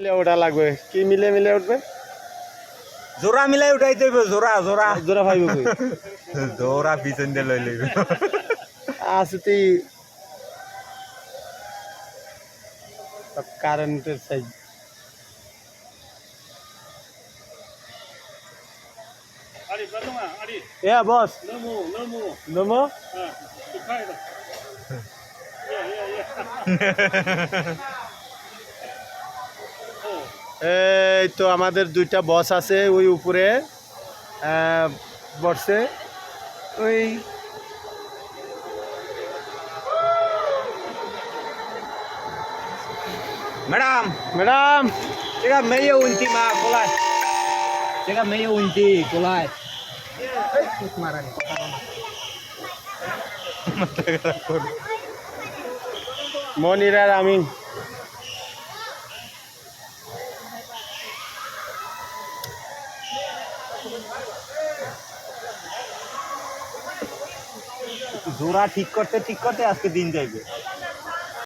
মিলে ওঠা লাগবে কি মিলে মিলে উঠবে জোড়া মিলাই উঠাই দেব জোড়া জোড়া জোড়া ভাইব কই জোড়া পিছন দিয়ে লই লইব আছে তুই কারেন্টের size Ari, Pratama, Ari. A boss No more, no more. Namo To try that. Yeah. Oh, এই তো আমাদের দুইটা বস আছে ওই উপরে বসছে ওই madam madam Teka meio unti ma kulay. Teka meio unti kulay. মনির আর আমিন জোড়া ঠিক করতে আজকে দিন যাইবে